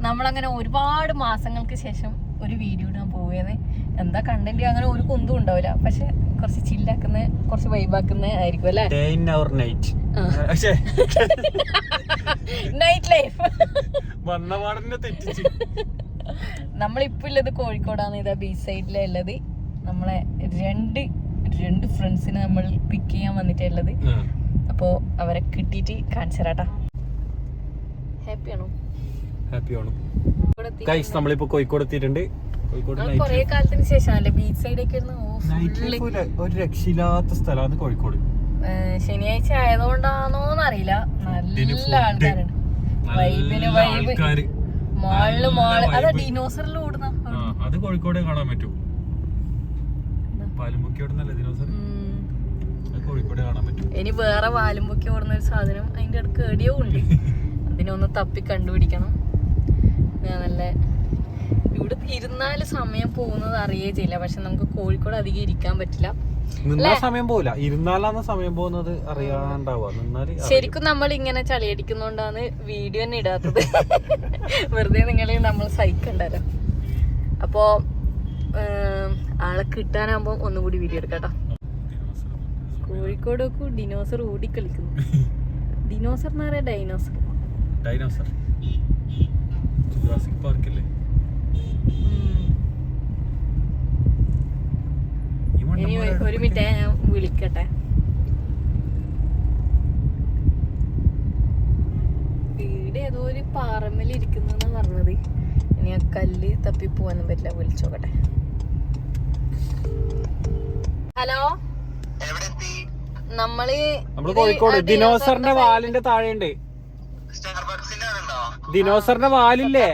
നമ്മളങ്ങനെ ഒരുപാട് മാസങ്ങൾക്ക് ശേഷം ഒരു വീഡിയോ ഇടാൻ പോവുകയാണ്. എന്താ കണ്ടന്റ് അങ്ങനെ ഒരു കുന്തും ഉണ്ടാവില്ല, പക്ഷെ കുറച്ച് ചില്ലാക്കുന്ന കുറച്ച് വൈബാക്കുന്ന ആയിരിക്കും അല്ലേ. Night life. നമ്മളിപ്പോ ഉള്ളത് കോഴിക്കോടാണ്. ഇതാ ബീച്ച് സൈഡിലെ ഉള്ളത്. നമ്മളെ രണ്ട് ഫ്രണ്ട്സിനെ നമ്മൾ പിക്ക് ചെയ്യാൻ വന്നിട്ടുള്ളത്. അപ്പോ അവരെ കിട്ടിയിട്ട് കാണിച്ചു തരാട്ടാ. ഹാപ്പിയാണോ? നമ്മളിപ്പോ കോഴിക്കോട് എത്തിയിട്ടുണ്ട്. കൊറേ കാലത്തിന് ശേഷമല്ലേ ബീച്ച് സൈഡൊക്കെ ഒരു രക്ഷയില്ലാത്ത സ്ഥലമാണ് കോഴിക്കോട്. ശനിയാഴ്ച ആയതുകൊണ്ടാണോന്ന് അറിയില്ല, നല്ല ആൾക്കാരുണ്ട്. വൈബിന് വൈബ്. മോള് അതാ ഡിനോസറിൽ ഓടുന്ന അത് കോഴിക്കോട് കാണാൻ പറ്റും. പാലുമുക്കി ഓടുന്നല്ലേ ഡിനോസർ, കോഴിക്കോട് കാണാൻ പറ്റും. ഇനി വേറെ വാലുമ്പൊക്കെ ഓടുന്ന ഒരു സാധനം അതിന്റെ അടുക്ക് എടിയോ ഉണ്ട്. അതിനൊന്ന് തപ്പി കണ്ടുപിടിക്കണം. നല്ല ഇവിടെ ഇരുന്നാല് സമയം പോകുന്നത് അറിയേ ചെയ്യില്ല. പക്ഷെ നമുക്ക് കോഴിക്കോട് അധികം ഇരിക്കാൻ പറ്റില്ല. സമയം പോവില്ല, ഇരുന്നാലാണ് സമയം പോകുന്നത് അറിയാണ്ടാവുക. ശരിക്കും നമ്മൾ ഇങ്ങനെ ചളിയടിക്കുന്നോണ്ടാണ് വീഡിയോ തന്നെ ഇടാത്തത്. വെറുതെ നിങ്ങളെ നമ്മൾ സഹിക്കണ്ടല്ലോ. അപ്പോ ആളെ കിട്ടാനാകുമ്പോ ഒന്നുകൂടി വീഡിയോ എടുക്കാട്ടോ. കോഴിക്കോടൊക്കെ ഡിനോസർ ഓടിക്കളിക്കുന്നു. ഡിനോസർ എന്ന് പറയാ ഡൈനോസർ. ജുറാസിക് പാർക്കില്ലേ? ഇനി ഒരു മിനിറ്റ് ഞാൻ വിളിക്കട്ടെ. വീട് ഏതോ ഒരു പാറമേൽ ഇരിക്കുന്നെന്നാ പറഞ്ഞത്. ഇനി ആ കല്ല് തപ്പി പോവാനും പറ്റില്ല, വിളിച്ചോക്കട്ടെ. ഹലോ, നമ്മള് കോഴിക്കോട് ഡിനോസറിന്റെ വാലിന്റെ താഴെയുണ്ട്. ഡിനോസറിന്റെ വാലില്ലേ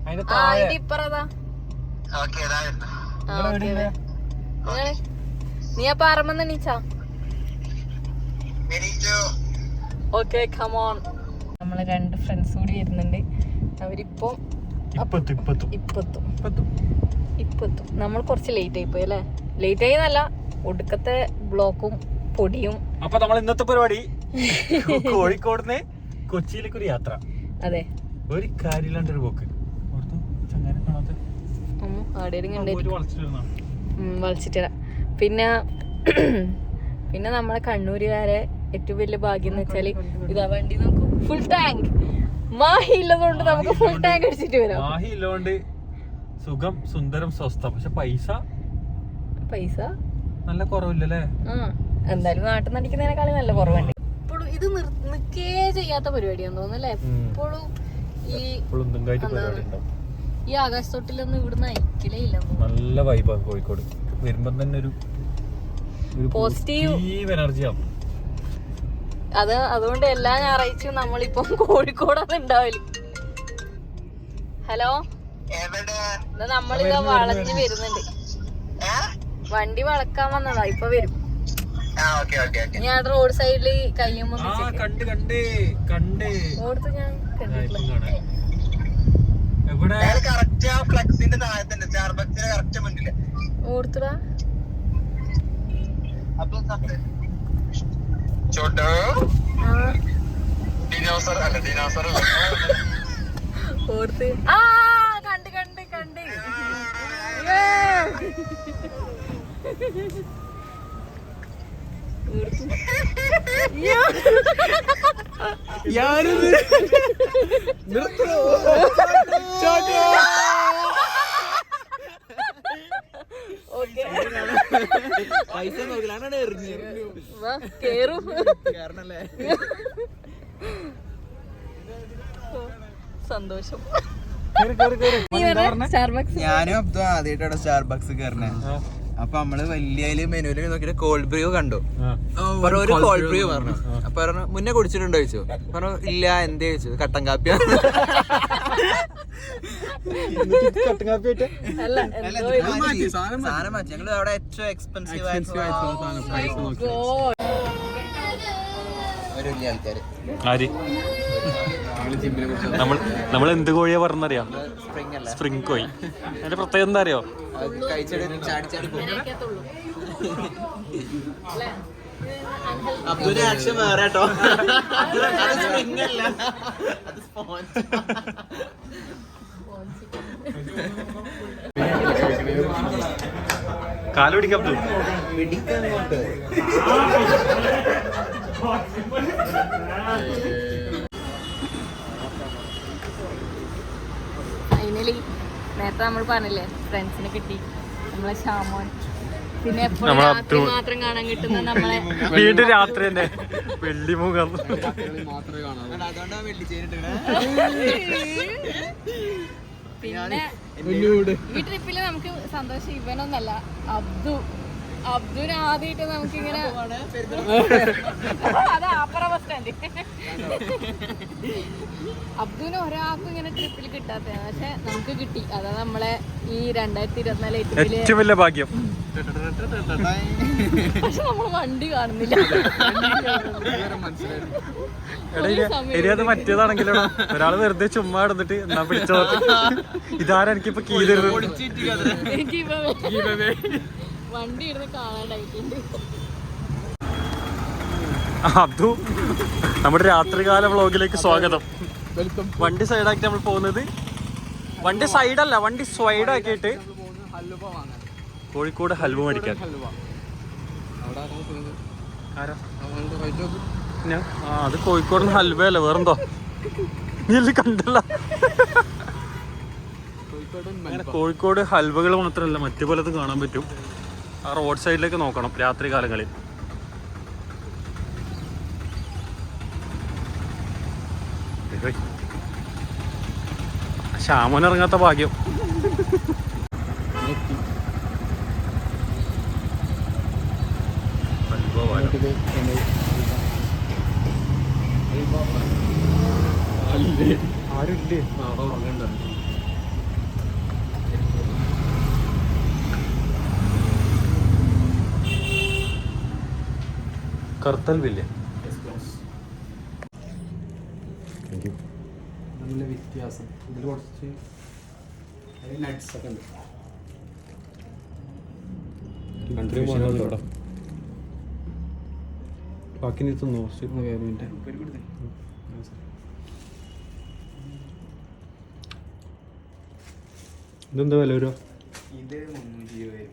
അതിന്റെ താഴെ. നീ ആ പാറമെന്ന് എണീച്ചാ? Okay, come on. നമ്മള് രണ്ട് ഫ്രണ്ട്സ് കൂടി വരുന്നുണ്ട്. അവരിപ്പോ ഇപ്പത്തും. നമ്മൾ കുറച്ച് ലേറ്റ് ആയി പോയി അല്ലേ? ലേറ്റ് ആയി എന്നല്ല, ഒടുക്കത്തെ ബ്ലോക്കും പൊടിയും. അപ്പൊ നമ്മൾ ഇന്നത്തെ പരിപാടി കോഴിക്കോടിന്ന് കൊച്ചിയിലേക്ക് ഒരു യാത്ര. അതെ, ഒരു കാര്യമില്ലാണ്ടൊരു പോക്ക്. വലിച്ചിട്ട. പിന്നെ നമ്മളെ കണ്ണൂരുകാരെ ഏറ്റവും വലിയ ഭാഗ്യം എന്ന് വെച്ചാല് ഇതാ വണ്ടി നോക്കൂ, ഫുൾ ടാങ്ക്. മാഹി ഉള്ളതുകൊണ്ട് നമുക്ക് ഫുൾ ടാങ്ക് അടിച്ചിട്ട് വരാം. മാഹി ഉള്ളതുകൊണ്ട് സുഖം, സുന്ദരം, സ്വസ്ഥം. പക്ഷെ പൈസ നല്ല കുറവില്ലല്ലേ? എന്തായാലും നാട്ടിൽ നിന്ന് അടിക്കുന്നതിനേക്കാളും നല്ല കുറവുണ്ട്. ഇപ്പോഴും ഇത് നിക്കേ ചെയ്യാത്ത പരിപാടിയാന്ന് തോന്നുന്നല്ലേ? എപ്പോഴും ഈ ആകാശത്തൊട്ടിലൊന്നും ഇവിടുന്ന് അയക്കലേ ഇല്ല. നല്ല വൈബാണ് കോഴിക്കോട്. വരുമ്പോ തന്നെ ഒരു പോസിറ്റീവ് എനർജി ആവും. അതുകൊണ്ട് എല്ലാ ഞായറാഴ്ചയും നമ്മളിപ്പം കോഴിക്കോടാണ് ഉണ്ടാവല്. ഹലോ, നമ്മളിതാ വളഞ്ഞ് വരുന്നുണ്ട്. വണ്ടി വളക്കാൻ വന്നതാ, ഇപ്പൊ വരും. ഞാൻ റോഡ് സൈഡില് കയ്യുമ്പോ ഓടുത്ത് ഞാൻ കണ്ടിട്ടില്ല. ഓർത്തടാ ഓർത്ത്. ആ കണ്ട് പൈസ നോക്കലാണ് എറിഞ്ഞു കേറും. സന്തോഷം. ഞാനും അബ്ദും ആദ്യമായിട്ടാണ് സ്റ്റാർബക്സ് കയറണേ. അപ്പൊ നമ്മള് വലിയ മെനുവില് നോക്കിട്ട് കോൾഡ് ബ്രൂ കണ്ടു. ഒരു കോൾഡ് ബ്രൂ പറഞ്ഞു. അപ്പൊ പറഞ്ഞു മുന്നേ കുടിച്ചിട്ടുണ്ടോ ചോദിച്ചു. പറഞ്ഞു ഇല്ല. എന്തേ ചോദിച്ചു. കട്ടൻ കാപ്പിയാ. സാധനം മാറ്റി. ഞങ്ങള് അവിടെ ഏറ്റവും എക്സ്പെൻസീവ് ആയിട്ടുള്ള ഒരു വലിയ ആൾക്കാര്. നമ്മൾ എന്ത് കോഴിയാ പറഞ്ഞറിയാം? സ്പ്രിംഗ് കോഴി. അതിന്റെ പ്രത്യേകത എന്താ അറിയോ? അബ്ദുവിന്റെ ആക്ഷൻ വേറെ കേട്ടോ. അത് spring അല്ല, അത് sponge. കാല് പിടിക്കാം പിടിക്കങ്ങോട്ട്. ഫൈനലി നേരത്തെ നമ്മൾ പറഞ്ഞില്ലേ ഫ്രണ്ട്സിനെ കിട്ടി, നമ്മളെ ഷാമോൻ. പിന്നെ എപ്പോഴും നമ്മളെ രാത്രി അബ്ദു. മാത്രം കാണാൻ കിട്ടുന്ന നമ്മളെ വീണ്ടും രാത്രി തന്നെ വെള്ളിമുഖം. അതുകൊണ്ടാ വെള്ളിച്ചേരിട്ട്. പിന്നെ ഈ ട്രിപ്പില് നമുക്ക് സന്തോഷം ഇവനൊന്നല്ല, അബ്ദുവിന് ആദ്യമായിട്ട് നമുക്കിങ്ങനെ അത് ആപ്പറ ബസ് സ്റ്റാൻഡ്. അബ്ദുവിന് ഒരാൾക്കും ഇങ്ങനെ ട്രിപ്പിൽ കിട്ടാത്തതാണ്, പക്ഷെ നമുക്ക് കിട്ടി. അതാ നമ്മളെ ഈ 2024 ഏറ്റവും വലിയ ഭാഗ്യം. പക്ഷെ നമ്മൾ വണ്ടി കാണുന്നില്ല. എരിയത് മറ്റേതാണെങ്കിലോ ഒരാള് വെറുതെ ചുമ്മാ ഇടന്നിട്ട് എന്നാ പിടിച്ചോ, ഇതാരാ എനിക്കിപ്പോ കീ തരുന്നത്. എനിക്കിപ്പോ വണ്ടി ഇരുന്ന് കാണാണ്ടായിട്ടുണ്ട്. അബ്ദു, നമ്മുടെ രാത്രികാല വ്ളോഗിലേക്ക് സ്വാഗതം. വണ്ടി സൈഡാക്കി നമ്മൾ പോകുന്നത്, വണ്ടി സൈഡല്ല, വണ്ടി സ്വൈഡാക്കിയിട്ട് കോഴിക്കോട് ഹൽവ മേടിക്കാൻ. ആരാ? അത് കോഴിക്കോട് ഹൽവയല്ല, വേറെന്തോ നീ അല്ലേ കണ്ടല്ല. അങ്ങനെ കോഴിക്കോട് ഹൽവകൾ മാത്രമല്ല മറ്റു പലതും കാണാൻ പറ്റും. ആ റോഡ് സൈഡിലേക്ക് നോക്കണം രാത്രി കാലങ്ങളിൽ. ശ്യാമോൻ ഇറങ്ങാത്ത ഭാഗ്യം. ആരുമില്ലേ? കർത്തൽവില്ലേ? നല്ല വ്യത്യാസം ഇതിൽ കുറച്ച് നട്ട്സ് ഒക്കെ ഉണ്ട്. ബാക്കി നീ തിന്നോ? ഇതെന്താ വില വരുമോ? ഇത് 320.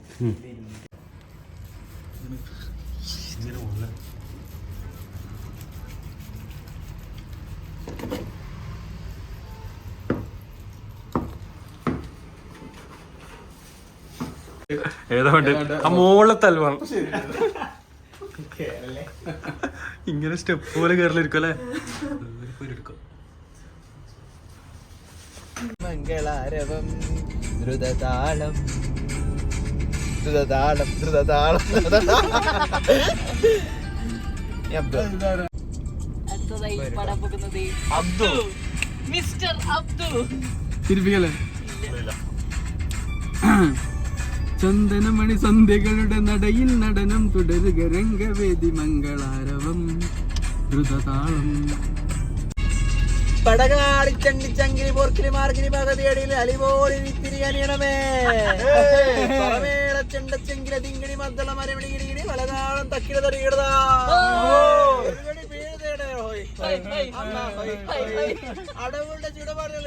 ഏതാ വേണ്ട? ആ മോളെ തൽവാണ് ഇങ്ങനെ സ്റ്റെപ്പ് പോലെ കയറലിരിക്കും അല്ലേ? മംഗളാരവം ദ്രുതതാളം ദ്രുതതാളം ദ്രുതതാളം. അടുത്തതായി പടാൻ പോകുന്നത് അബ്ദു. മിസ്റ്റർ അബ്ദു. തിരിപ്പിക്കല്ലേ? ചന്ദനമണി സന്ധ്യകളുടെ നടയിൽ നടനം തുടരുക രംഗവേദി മംഗളാരവം ദ്രുതതാളം. പടകാളി ചണ്ടി ചങ്കിരി പോർക്കിനി മാർഗിനി പകതിയടിയിൽ അലിപോളി വിത്തിരി അണിയണമേ. പറമേള ചെണ്ട ചെങ്കില തിങ്കിണി മദ്ദള മരമിണി കിണികിണി പലതാളം തക്കിട തടികിടതാ. അടവുകളുടെ ചുടപാടുകൾ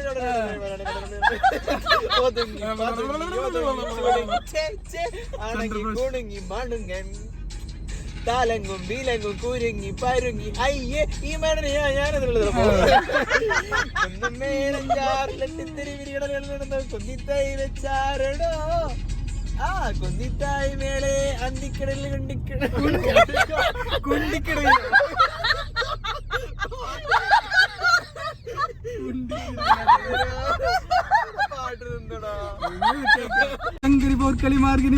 കുണുങ്ങി മണുങ്ങൻ താലങ്ങും ബീലങ്ങും കുരുങ്ങി പരുങ്ങി. അയ്യേ ഈ മേടന ഞാനതിലുള്ളത് കൊന്നിത്തായി വെച്ചാരടോ. ആ കൊന്നിത്തായി മേളെ അന്തിക്കടലിൽ കുണ്ടിക്കടലിൽ പാട്ട് നിന്നടാ. ചങ്കിരി പോർക്കളി മാർഗിനി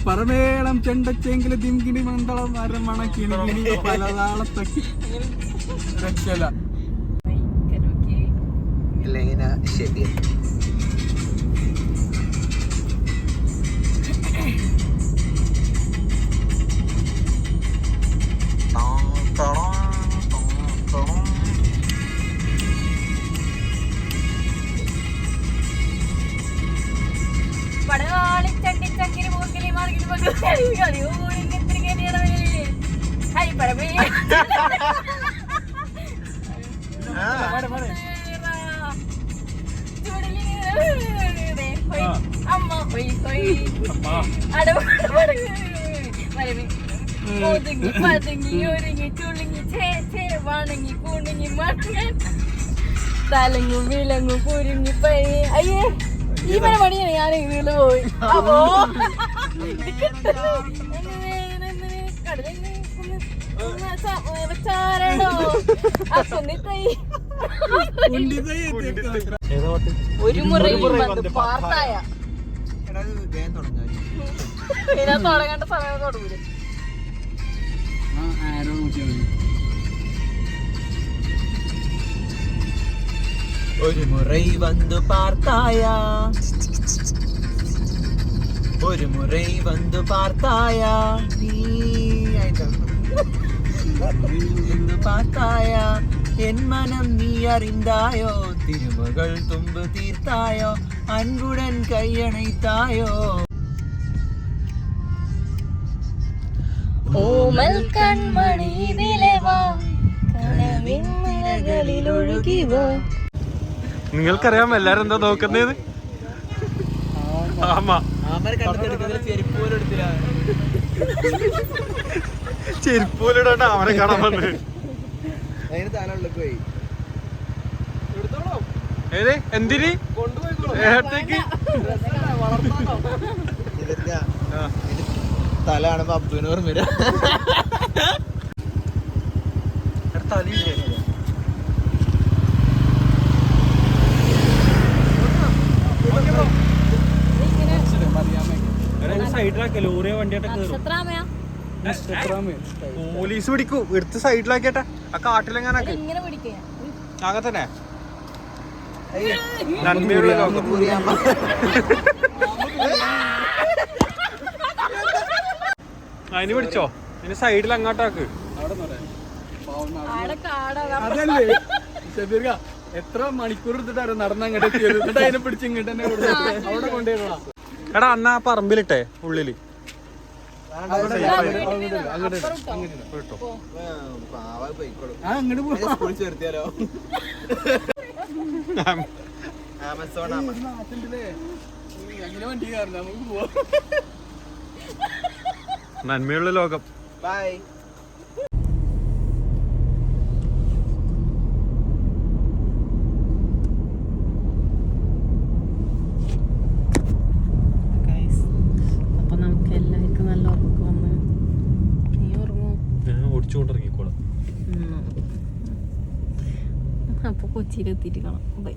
പറമേളം ചെണ്ടച്ചെങ്കില് തിങ്കിണി മന്ദളം അരമണ കിണികിണി പലതാളത്തൊക്കെ രക്ഷല. ശരി പടകാളി ചണ്ടി ചങ്കിരി മൂർക്കിലി മാർഗിനി അമ്മ ഒതുങ്ങി പതുങ്ങി ഒരുങ്ങി ചുളുങ്ങി ചേ വണങ്ങി കുണുങ്ങി മണങ്ങൻ തലങ്ങും വിലങ്ങും കുരുങ്ങി പനി. അയ്യേ ഈ പണിയാണ് ഞാൻ ഇതിൽ പോയി. അപ്പോ വെച്ചാരണോ ഒരു മുറയിൽ വന്ന് പാർത്തായ ഇതിനകത്ത് തുടങ്ങേണ്ട സമയം തുടങ്ങൂല. ഒരു മുறை വന്നു പാർത്തായ ഒരു മുறை വന്നു പാർത്തായ നീ പാർത്തായ എൻ മനം നീ അറിந்தாயோ திருமகள் தும்பு தீர்த்தாயோ அன்புடன் கையணைத்தாயோ ഓമൽ കൺമണി ഇതിലെ വാ കനവിൻ നിഴലിൽ ഒഴുകി വാ. നിങ്ങൾക്കറിയാം എല്ലാരും എന്താ നോക്കുന്നത്? ആമാ ചെരുപ്പ് പോലും എടുത്തില്ല. ചെരുപ്പ് പോലും ഇടാണ്ട് അവനെ കാണാൻ വന്ന്. അതിന് തല പോയി ഏത് എന്തിന് ഏട്ടേക്ക് തല കാണുമ്പോ അബ്ദുവിന് ഓർമ്മ വരാ. തലയില്ലേ സൈഡിലാക്കിയ ലോറിയോ വണ്ടിയായിട്ട് നക്ഷത്രാമയാ പോലീസ് പിടിക്കൂ. എടുത്ത് സൈഡിലാക്കിയട്ടെ ആ കാട്ടിലെങ്ങാനൊക്കെ ഇങ്ങനെ പിടിക്കുക. അങ്ങനെ തന്നെ. നന്മയുള്ള ലോകം. അതിന് പിടിച്ചോ. ഇനി സൈഡിൽ അങ്ങോട്ടാക്ക്. അതല്ലേ ഷബീർക്ക എത്ര മണിക്കൂർ എടുത്തിട്ടാണ് നടന്നങ്ങോട്ട് എത്തിയത്. എന്നിട്ട് അതിനെ പിടിച്ച് ഇങ്ങോട്ട് തന്നെ അവിടെ കൊണ്ടുപോയിടാ. എടാ അന്നാ പറമ്പിലിട്ടെ ഉള്ളില് അങ്ങോട്ട് സ്കൂളിൽ ചേർത്തിയാലോ? ആമസോൺ അങ്ങനെ വണ്ടി കാരണം നമുക്ക് പോവാം. നന്മയുള്ള ലോകം. ബൈ. അപ്പൊ നമുക്ക് എല്ലാവർക്കും നല്ല ഉറക്കം വന്ന് നീ ഉറങ്ങോ? ഞാൻ ഓടിച്ചുകൊണ്ടിറങ്ങിക്കോളാം. അപ്പൊ കൊച്ചിയിലെത്തിയിട്ട് കാണാം. ബൈ.